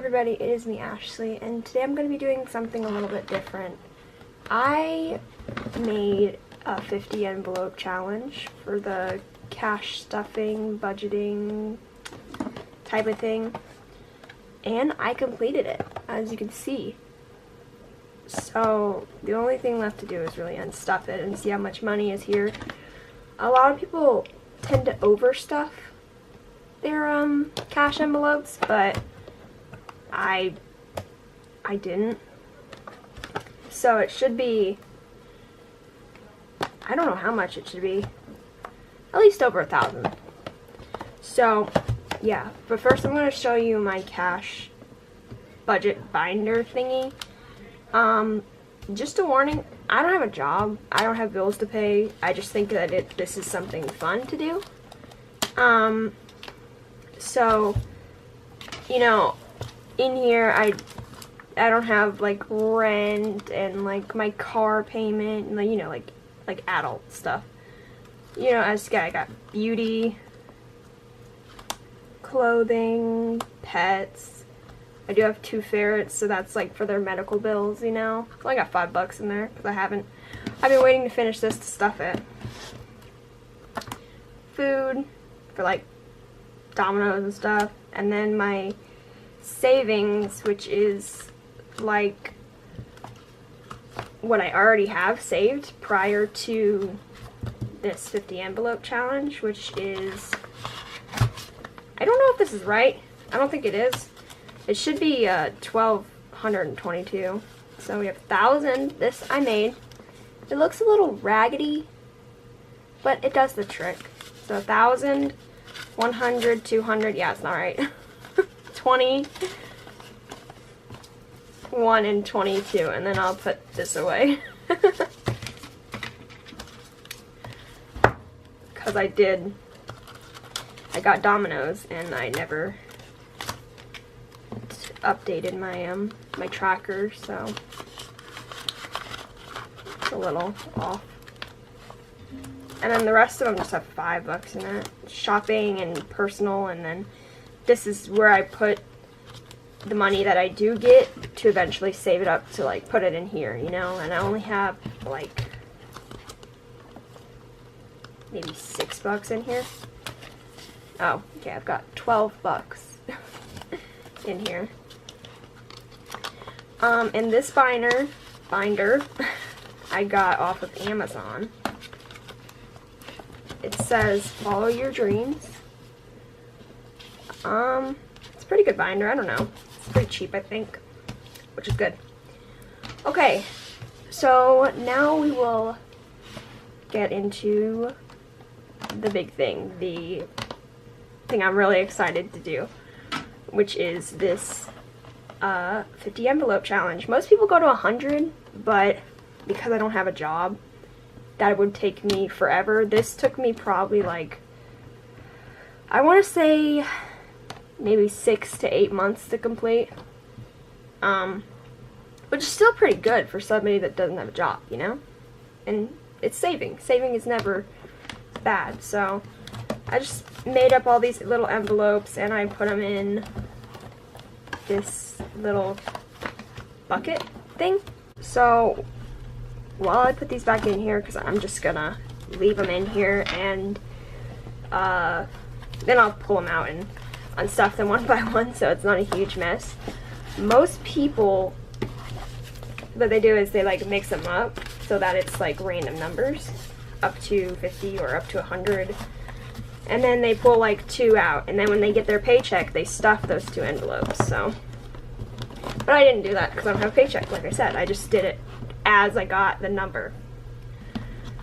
everybody, it is me, Ashley, and today I'm going to be doing something a little bit different. I made a 50 envelope challenge for the cash stuffing, budgeting type of thing, and I completed it, as you can see. So the only thing left to do is really unstuff it and see how much money is here. A lot of people tend to overstuff their cash envelopes, but I didn't. So it should be, I don't know how much it should be, at least over 1,000. So yeah, but first I'm going to show you my cash budget binder thingy. Just a warning, I don't have a job, I don't have bills to pay, I just think that this is something fun to do. So, you know, in here I don't have like rent and like my car payment and, you know, like adult stuff. You know, I got beauty, clothing, pets. I do have 2 ferrets, so that's like for their medical bills, you know. I only got $5 in there because I've been waiting to finish this to stuff it. Food for like Domino's and stuff, and then my savings, which is like what I already have saved prior to this 50 envelope challenge, which is, I don't know if this is right. I don't think it is. It should be 1,222. So we have 1,000. This I made. It looks a little raggedy, but it does the trick. So 1,000, 100, 200. Yeah, it's not right. 20, 1, and 22, and then I'll put this away. Because I got Domino's and I never updated my my tracker, so it's a little off. And then the rest of them just have $5 in it. Shopping and personal, and then this is where I put the money that I do get to eventually save it up to like put it in here, you know, and I only have like maybe $6 in here. Oh, okay, I've got $12 in here. And this binder I got off of Amazon. It says follow your dreams. It's a pretty good binder, I don't know. It's pretty cheap, I think, which is good. Okay, so now we will get into the big thing, the thing I'm really excited to do, which is this 50 envelope challenge. Most people go to 100, but because I don't have a job, that would take me forever. This took me probably like, I want to say maybe 6 to 8 months to complete, which is still pretty good for somebody that doesn't have a job, you know, and it's saving is never bad. So I just made up all these little envelopes and I put them in this little bucket thing. So while I put these back in here, because I'm just gonna leave them in here, and then I'll pull them out and unstuff them one by one so it's not a huge mess. Most people, what they do is they like mix them up so that it's like random numbers up to 50 or up to 100, and then they pull like 2 out, and then when they get their paycheck they stuff those 2 envelopes. So, but I didn't do that because I don't have a paycheck, like I said. I just did it as I got the number.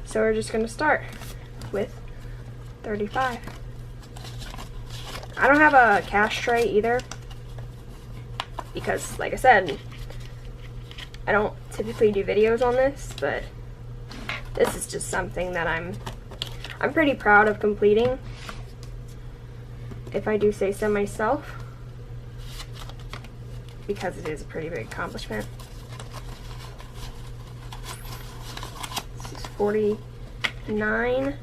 So we're just gonna start with 35. I don't have a cash tray either because, like I said, I don't typically do videos on this, but this is just something that I'm pretty proud of completing, if I do say so myself, because it is a pretty big accomplishment. This is 49.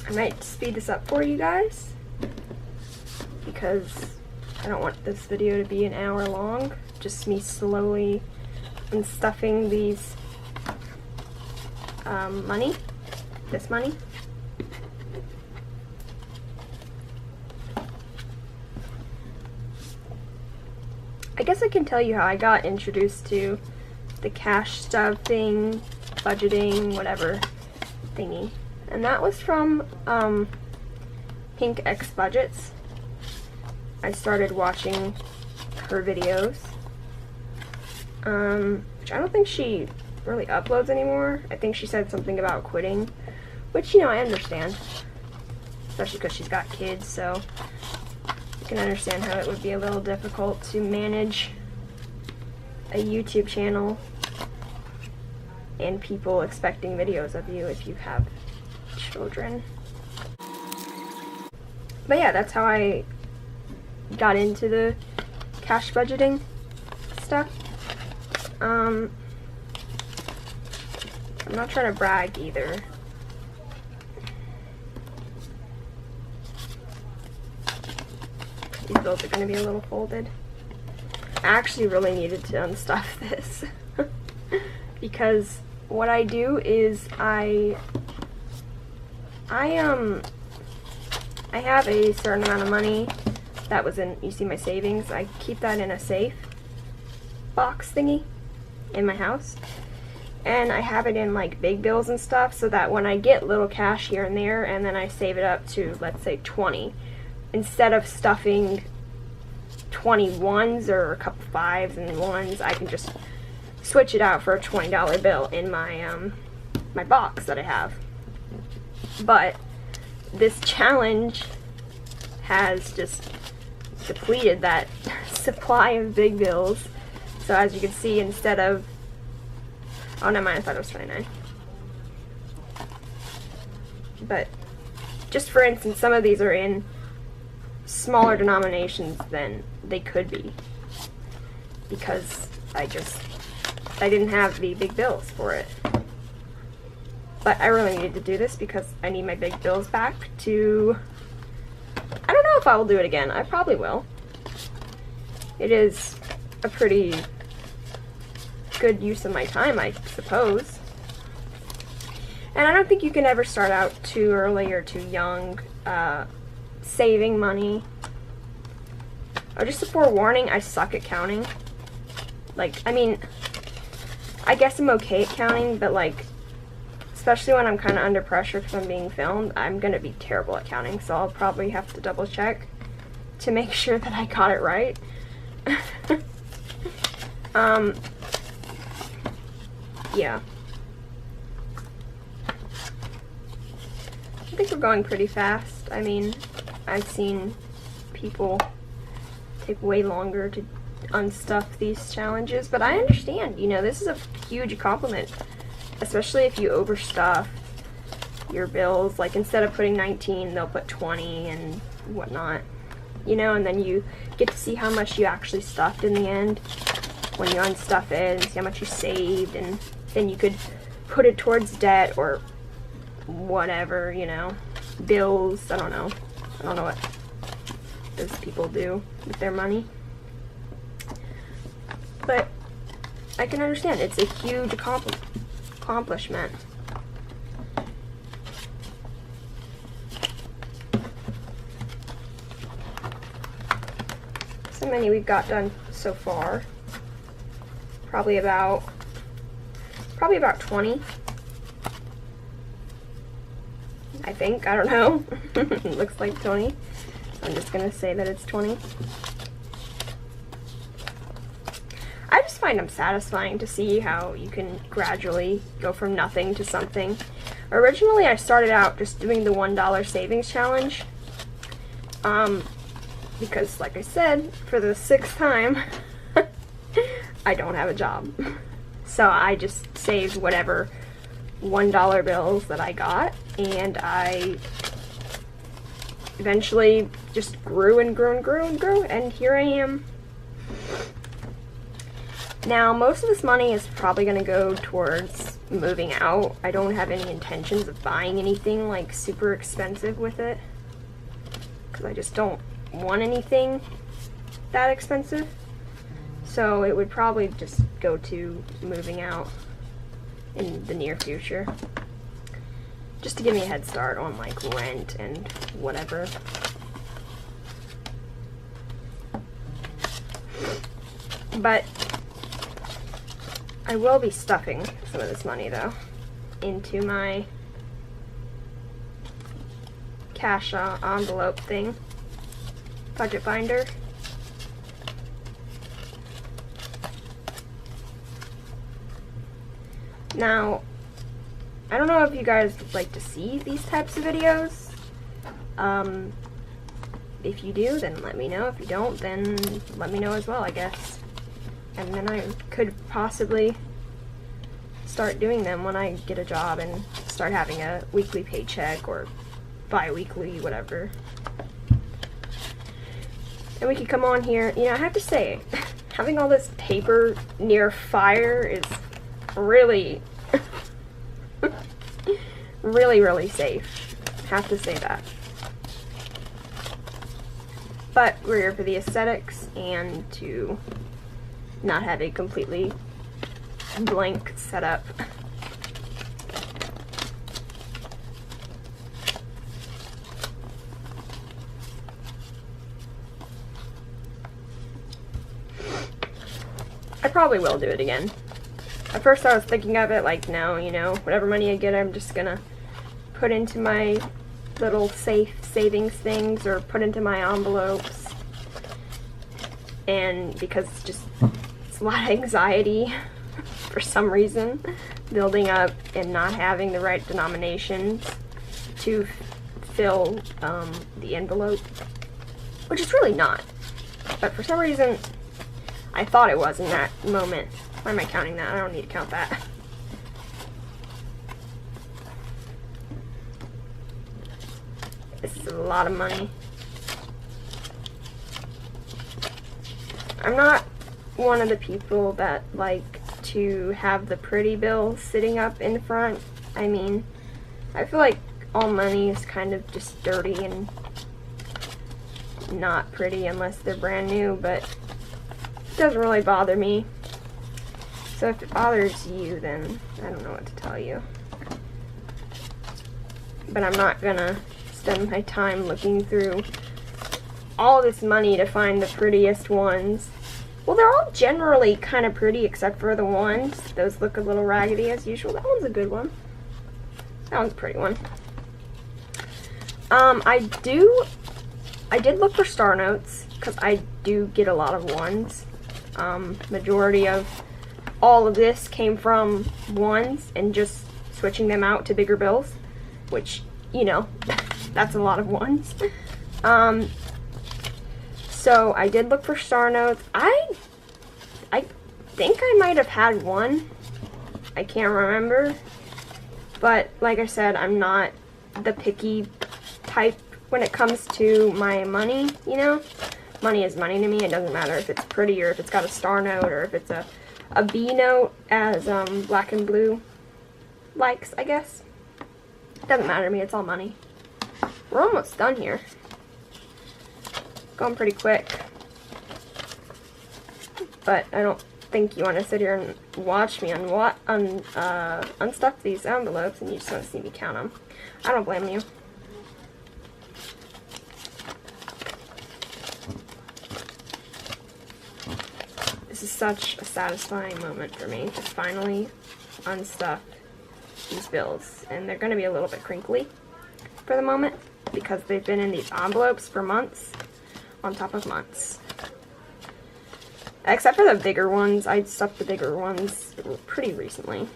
I might speed this up for you guys because I don't want this video to be an hour long. Just me slowly unstuffing these this money. I guess I can tell you how I got introduced to the cash stuffing, budgeting, whatever thingy. And that was from Pink X Budgets. I started watching her videos, which I don't think she really uploads anymore. I think she said something about quitting, which, you know, I understand, especially because she's got kids, so I can understand how it would be a little difficult to manage a YouTube channel and people expecting videos of you if you have children. But yeah, that's how I got into the cash budgeting stuff. I'm not trying to brag either. These bills are going to be a little folded. I actually really needed to unstuff this because what I do is I have a certain amount of money that was in, you see my savings, I keep that in a safe box thingy in my house, and I have it in like big bills and stuff so that when I get little cash here and there and then I save it up to, let's say, 20, instead of stuffing 20 ones or a couple fives and ones, I can just switch it out for a $20 bill in my my box that I have. But this challenge has just depleted that supply of big bills. So as you can see, instead of, oh no, I thought it was 29. But just for instance, some of these are in smaller denominations than they could be because I didn't have the big bills for it. But I really needed to do this because I need my big bills back to, I don't know if I will do it again. I probably will. It is a pretty good use of my time, I suppose. And I don't think you can ever start out too early or too young saving money. Oh, just a forewarning, I suck at counting. Like, I mean, I guess I'm okay at counting, but like, especially when I'm kind of under pressure because I'm being filmed, I'm going to be terrible at counting, so I'll probably have to double check to make sure that I got it right. Yeah. I think we're going pretty fast. I mean, I've seen people take way longer to unstuff these challenges, but I understand, you know, this is a huge compliment, especially if you overstuff your bills. Like, instead of putting 19, they'll put 20 and whatnot, you know, and then you get to see how much you actually stuffed in the end when you unstuff it, and see how much you saved, and then you could put it towards debt or whatever, you know, bills. I don't know what those people do with their money, but I can understand. It's a huge accomplishment. So many we've got done so far. Probably about 20. I think. I don't know. It looks like 20. I'm just gonna say that it's 20. I just find them satisfying to see how you can gradually go from nothing to something. Originally, I started out just doing the $1 savings challenge. Because, like I said, for the 6th time, I don't have a job. So I just saved whatever $1 bills that I got, and I eventually just grew and grew and grew and grew, and here I am. Now, most of this money is probably going to go towards moving out. I don't have any intentions of buying anything like super expensive with it, because I just don't want anything that expensive. So it would probably just go to moving out in the near future, just to give me a head start on like rent and whatever. But I will be stuffing some of this money though into my cash envelope thing, budget binder. Now, I don't know if you guys like to see these types of videos. If you do, then let me know. If you don't, then let me know as well, I guess. And then I could possibly start doing them when I get a job and start having a weekly paycheck or bi-weekly, whatever. And we could come on here. You know, I have to say, having all this paper near fire is really, really safe. I have to say that. But we're here for the aesthetics and to not have a completely blank setup. I probably will do it again. At first I was thinking of it like, no, you know, whatever money I get, I'm just gonna put into my little safe savings things or put into my envelopes. And because it's a lot of anxiety for some reason, building up and not having the right denominations to fill the envelope, which it's really not. But for some reason, I thought it was in that moment. Why am I counting that? I don't need to count that. This is a lot of money. I'm not one of the people that like to have the pretty bills sitting up in front. I mean, I feel like all money is kind of just dirty and not pretty unless they're brand new, but it doesn't really bother me. So if it bothers you, then I don't know what to tell you. But I'm not gonna spend my time looking through all this money to find the prettiest ones. Well, they're all generally kind of pretty except for the ones. Those look a little raggedy as usual. That one's a good one. That one's a pretty one. I did look for star notes because I do get a lot of ones. Majority of all of this came from ones and just switching them out to bigger bills, which, you know, that's a lot of ones. So I did look for star notes. I think I might have had one. I can't remember. But like I said, I'm not the picky type when it comes to my money, you know? Money is money to me. It doesn't matter if it's pretty or if it's got a star note or if it's a B note, as Black and Blue likes, I guess. It doesn't matter to me. It's all money. We're almost done here. Going pretty quick. But I don't think you want to sit here and watch me unstuff these envelopes and you just want to see me count them. I don't blame you. This is such a satisfying moment for me to finally unstuff these bills. And they're going to be a little bit crinkly for the moment because they've been in these envelopes for months on top of months. Except for the bigger ones. I stuffed the bigger ones pretty recently.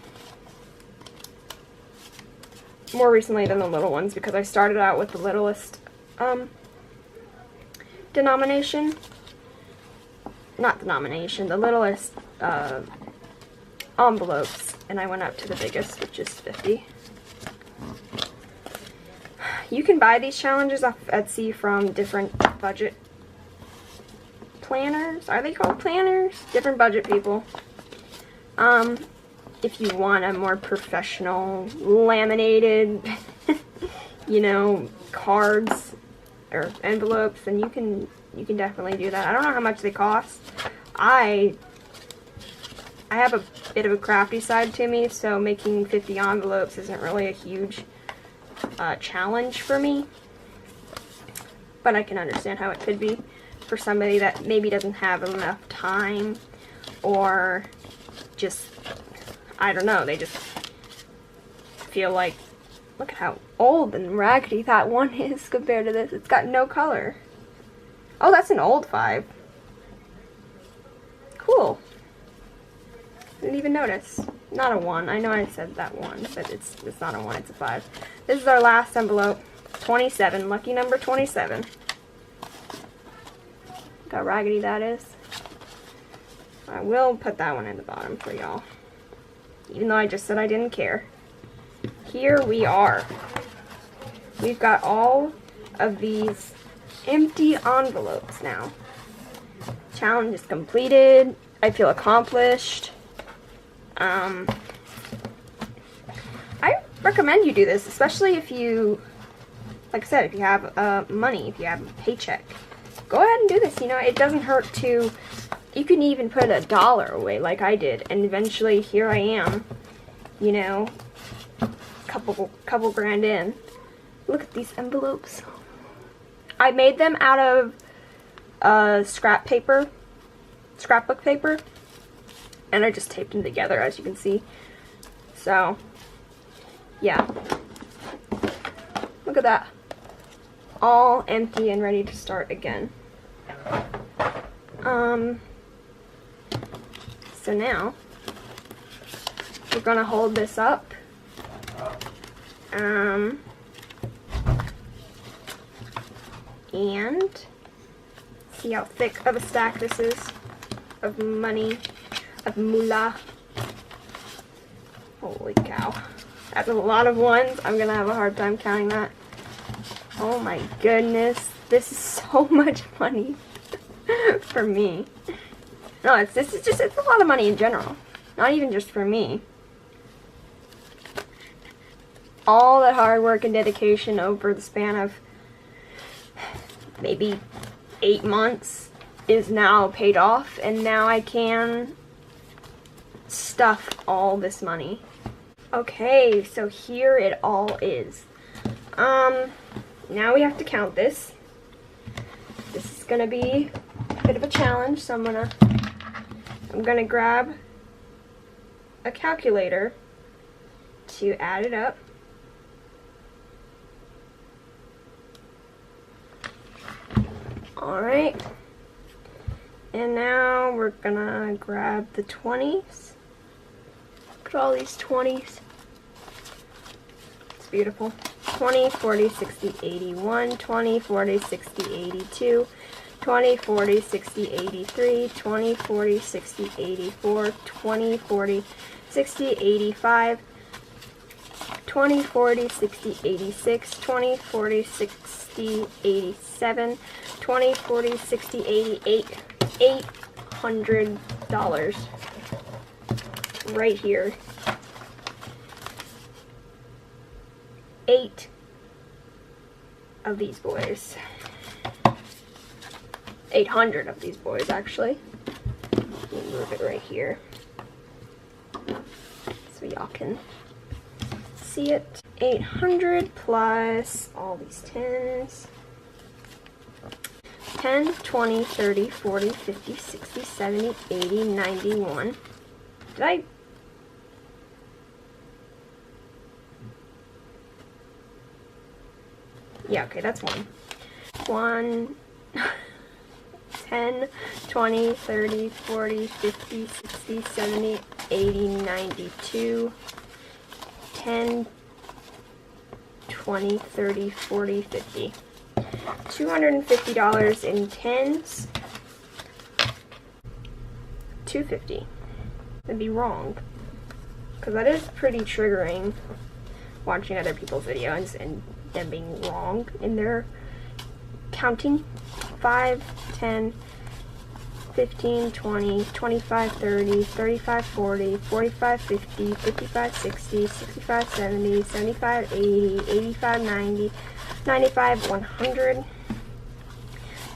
More recently than the little ones because I started out with the littlest denomination. Not denomination, the littlest envelopes, and I went up to the biggest, which is 50. You can buy these challenges off Etsy from different budget planners. Are they called planners? Different budget people. if you want a more professional laminated, you know, cards or envelopes, then you can definitely do that. I don't know how much they cost. I have a bit of a crafty side to me, so making 50 envelopes isn't really a huge challenge for me. But I can understand how it could be for somebody that maybe doesn't have enough time, or just, I don't know, they just feel like, look at how old and raggedy that one is compared to this. It's got no color. Oh, that's an old 5. Cool. Didn't even notice. Not a 1. I know I said that 1, but it's not a 1, it's a 5. This is our last envelope. 27. Lucky number 27. Look how raggedy that is. I will put that one in the bottom for y'all. Even though I just said I didn't care. Here we are. We've got all of these empty envelopes now. Challenge is completed. I feel accomplished. I recommend you do this, especially if you, like I said, if you have money, if you have a paycheck. Go ahead and do this. You know, it doesn't hurt to, you can even put $1 away like I did, and eventually here I am, you know, couple grand in. Look at these envelopes. I made them out of scrapbook paper, and I just taped them together, as you can see. So, yeah. Look at that. All empty and ready to start again. So now, we're gonna hold this up. And see how thick of a stack this is of money, of moolah. Holy cow. That's a lot of ones. I'm gonna have a hard time counting that. Oh my goodness. This is so much money for me. No, it's a lot of money in general. Not even just for me. All that hard work and dedication over the span of maybe 8 months is now paid off, and now I can stuff all this money. Okay, so here it all is. Now we have to count this. This is gonna be a bit of a challenge, so I'm gonna grab a calculator to add it up. Alright, and now we're gonna grab the 20s. Look at all these 20s. It's beautiful. 20, 40, 60, 81, 20, 40, 60, 82, 20, 40, 60, 83, 20, 40, 60, 84, 20, 40, 60, 85, 20, 40, 60, 86, 20, 40, 60, 87, 20, 40, 60, 88, $800 right here. 8 of these boys. 800 of these boys, actually. Let me move it right here so y'all can see it. 800 plus all these 10s. 10, 20, 30, 40, 50, 60, 70, 80, 91. Did I? Yeah, okay, that's 1. 1, 10, 20, 30, 40, 50, 60, 70, 80, 92. 10, 20, 30, 40, 50. $250 in 10s. $250. That'd be wrong, because that is pretty triggering, watching other people's videos and them being wrong in their counting. 5, 10, 15, 20, 25, 30, 35, 40, 45, 50, 55, 60, 65, 70, 75, 80, 85, 90, 95, 100,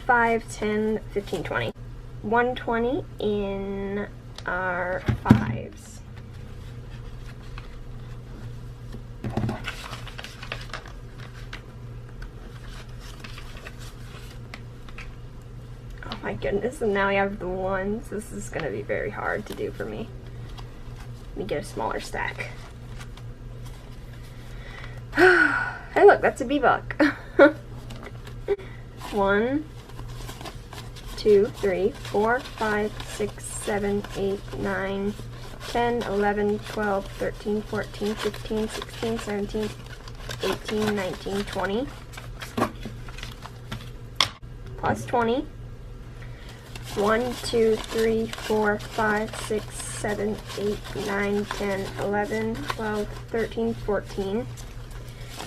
5, 10, 15, 20. 120 in our fives. Oh my goodness, and now we have the ones. This is going to be very hard to do for me. Let me get a smaller stack. Hey look, that's a B-buck. 1, 2, 3, 4, 5, 6, 7, 8, 9, 10, 11, 12, 13, 14, 15, 16, 17, 18, 19, 20. Plus 20. 1, 2, 3, 4, 5, 6, 7, 8, 9, 10, 11, 12, 13, 14,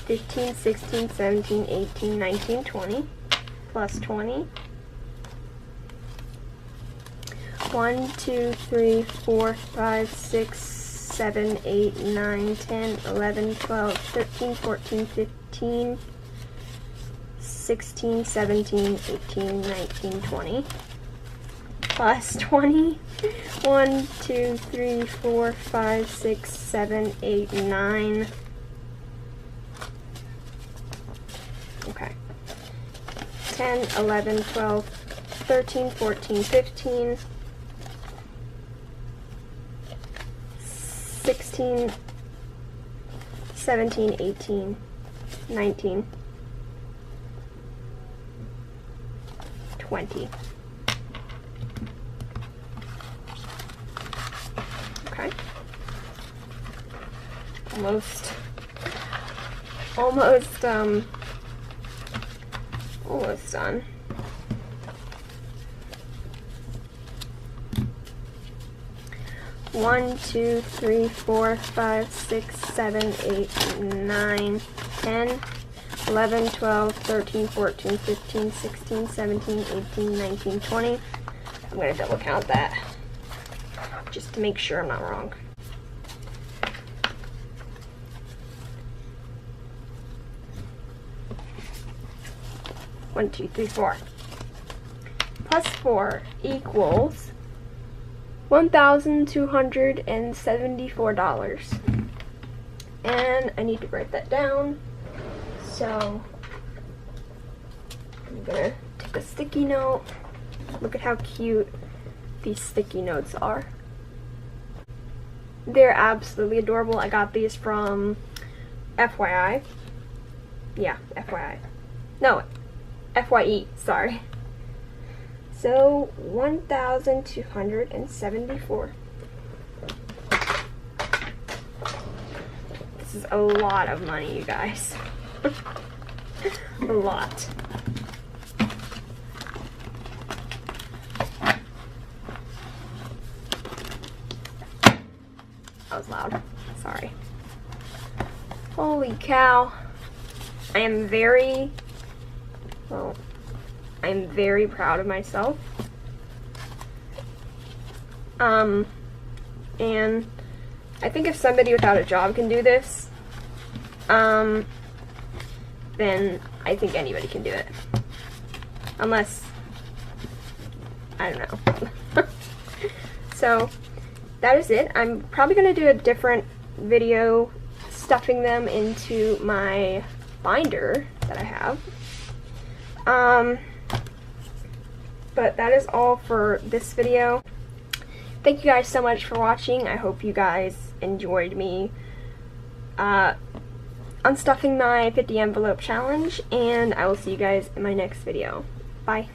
15, 16, 17, 18, 19, 20. Plus 20. 1, 2, 3, 4, 5, 6, 7, 8, 9, 10, 11, 12, 13, 14, 15, 16, 17, 18, 19, 20. Plus 20. 1, 2, 3, 4, 5, 6, 7, 8, 9. Okay. 10, 11, 12, 13, 14, 15, 16, 17, 18, 19, 20. Okay. Almost done. One, 2, 3, 4, 5, 6, 7, 8, 9, 10, 11, 12, 13, 14, 15, 16, 17, 18, 19, 20. I'm going to double count that just to make sure I'm not wrong. One, 2, 3, 4. Plus 4 equals $1,274. And I need to write that down. So I'm gonna take a sticky note. Look at how cute these sticky notes are. They're absolutely adorable. I got these from FYI. Yeah, FYI. No, FYE, sorry. So, 1,274. This is a lot of money, you guys. A lot. That was loud. Sorry. Holy cow. I'm very proud of myself. And I think if somebody without a job can do this, then I think anybody can do it. Unless, I don't know. So, that is it. I'm probably going to do a different video stuffing them into my binder that I have. But that is all for this video. Thank you guys so much for watching. I hope you guys enjoyed me unstuffing my 50 envelope challenge, and I will see you guys in my next video. Bye.